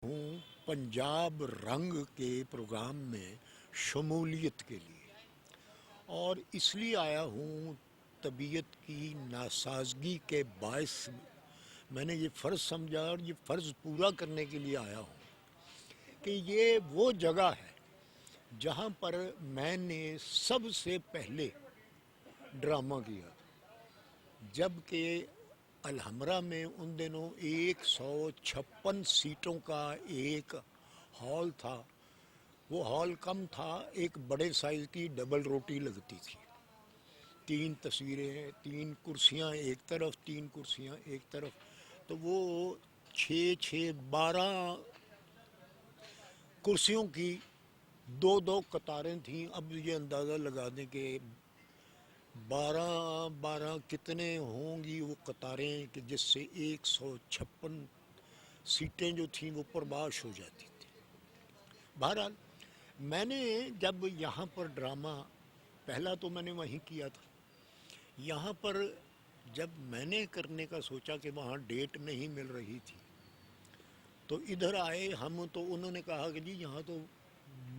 ہوں پنجاب رنگ کے پروگرام میں شمولیت کے لیے، اور اس لیے آیا ہوں طبیعت کی ناسازگی کے باعث میں نے یہ فرض سمجھا اور یہ فرض پورا کرنے کے لیے آیا ہوں کہ یہ وہ جگہ ہے جہاں پر میں نے سب سے پہلے ڈرامہ کیا تھا، جب کہ الحمرہ میں ان دنوں 156 سیٹوں کا ایک ہال تھا۔ وہ ہال کم تھا، ایک بڑے سائز کی ڈبل روٹی لگتی تھی، 3 تصویریں، 3 کرسیاں ایک طرف، 3 کرسیاں ایک طرف، تو وہ 12 کرسیوں کی 2 قطاریں تھیں۔ اب یہ اندازہ لگا دیں کہ 12 کتنے ہوں گی وہ قطاریں کہ جس سے 156 سیٹیں جو تھیں وہ پرباش ہو جاتی تھیں۔ بہرحال میں نے جب یہاں پر ڈرامہ پہلا تو میں نے وہیں کیا تھا، یہاں پر جب میں نے کرنے کا سوچا کہ وہاں ڈیٹ نہیں مل رہی تھی تو ادھر آئے ہم، تو انہوں نے کہا کہ جی یہاں تو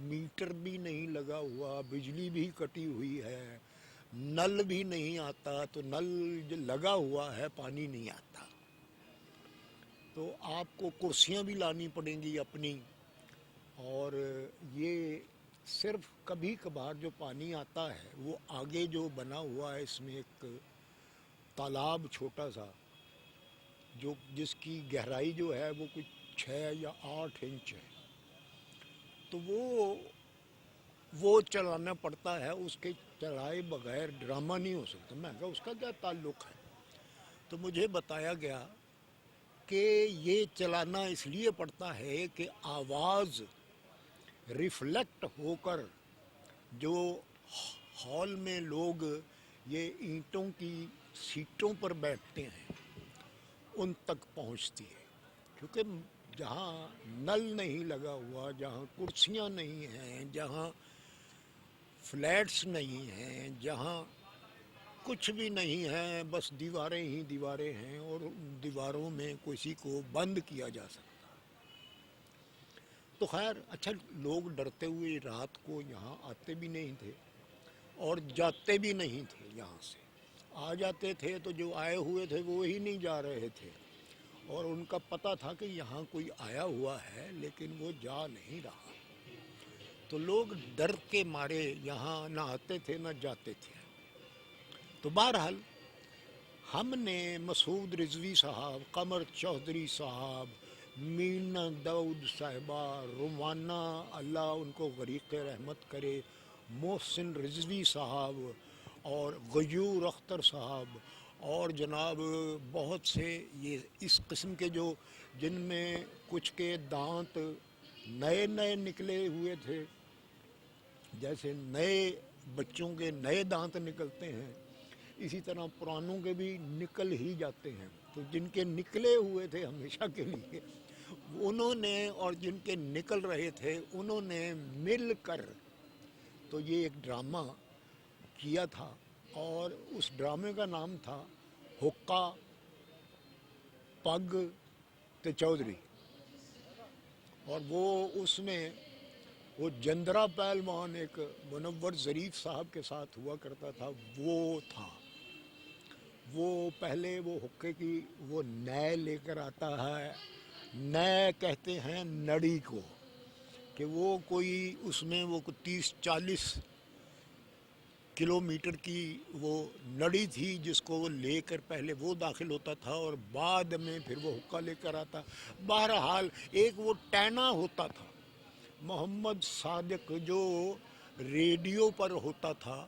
میٹر بھی نہیں لگا ہوا، بجلی بھی کٹی ہوئی ہے، نل بھی نہیں آتا، تو نل جو لگا ہوا ہے پانی نہیں آتا، تو آپ کو کرسیاں بھی لانی پڑیں گی اپنی، اور یہ صرف کبھی کبھار جو پانی آتا ہے وہ آگے جو بنا ہوا ہے اس میں ایک تالاب چھوٹا سا، جو جس کی گہرائی جو ہے وہ کچھ 6 یا 8 انچ ہے، تو وہ چلانا پڑتا ہے، اس کے چلائے بغیر ڈرامہ نہیں ہو سکتا۔ میں کہا اس کا کیا تعلق ہے؟ تو مجھے بتایا گیا کہ یہ چلانا اس لیے پڑتا ہے کہ آواز ریفلیکٹ ہو کر جو ہال میں لوگ یہ اینٹوں کی سیٹوں پر بیٹھتے ہیں ان تک پہنچتی ہے، کیونکہ جہاں نل نہیں لگا ہوا، جہاں کرسیاں نہیں ہیں، جہاں فلیٹس نہیں ہیں، جہاں کچھ بھی نہیں ہے، بس دیواریں ہی دیواریں ہیں، اور ان دیواروں میں کسی کو بند کیا جا سکتا۔ تو خیر اچھا، لوگ ڈرتے ہوئے رات کو یہاں آتے بھی نہیں تھے اور جاتے بھی نہیں تھے، یہاں سے آ جاتے تھے تو جو آئے ہوئے تھے وہ ہی نہیں جا رہے تھے، اور ان کا پتہ تھا کہ یہاں کوئی آیا ہوا ہے لیکن وہ جا نہیں رہا، تو لوگ ڈر کے مارے یہاں نہ آتے تھے نہ جاتے تھے۔ تو بہرحال ہم نے مسعود رضوی صاحب، قمر چودھری صاحب، مینا داؤد صاحبہ، رومانہ اللہ ان کو غریق رحمت کرے، محسن رضوی صاحب اور غیور اختر صاحب، اور جناب بہت سے یہ اس قسم کے جو جن میں کچھ کے دانت نئے نئے نکلے ہوئے تھے، جیسے نئے بچوں کے نئے دانت نکلتے ہیں، اسی طرح پرانوں کے بھی نکل ہی جاتے ہیں، تو جن کے نکلے ہوئے تھے ہمیشہ کے لیے انہوں نے، اور جن کے نکل رہے تھے انہوں نے مل کر تو یہ ایک ڈرامہ کیا تھا، اور اس ڈرامے کا نام تھا حقہ پگ تے چودھری، اور وہ اس میں وہ جندرا پہلوان ایک منور ظریف صاحب کے ساتھ ہوا کرتا تھا، وہ تھا، وہ پہلے وہ حقے کی وہ نئے لے کر آتا ہے، نئے کہتے ہیں نڑی کو، کہ وہ کوئی اس میں وہ 30-40 کلومیٹر کی وہ نڑی تھی جس کو وہ لے کر پہلے وہ داخل ہوتا تھا اور بعد میں پھر وہ حقہ لے کر آتا۔ بہرحال ایک وہ ٹینا ہوتا تھا محمد صادق جو ریڈیو پر ہوتا تھا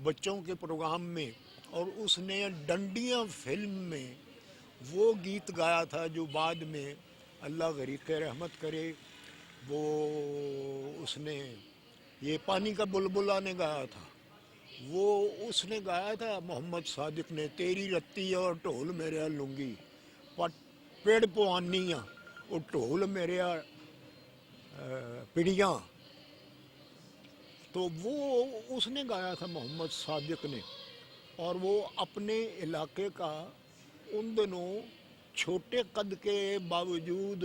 بچوں کے پروگرام میں، اور اس نے ڈنڈیاں فلم میں وہ گیت گایا تھا جو بعد میں اللہ غریق رحمت کرے وہ اس نے یہ پانی کا بلبلا نے گایا تھا، وہ اس نے گایا تھا محمد صادق نے، تیری رتی اور ٹھول میرے لنگی پیڑ پوانیاں اور ٹھول میرے پڑیاں، تو وہ اس نے گایا تھا محمد صادق نے، اور وہ اپنے علاقے کا ان دنوں چھوٹے قد کے باوجود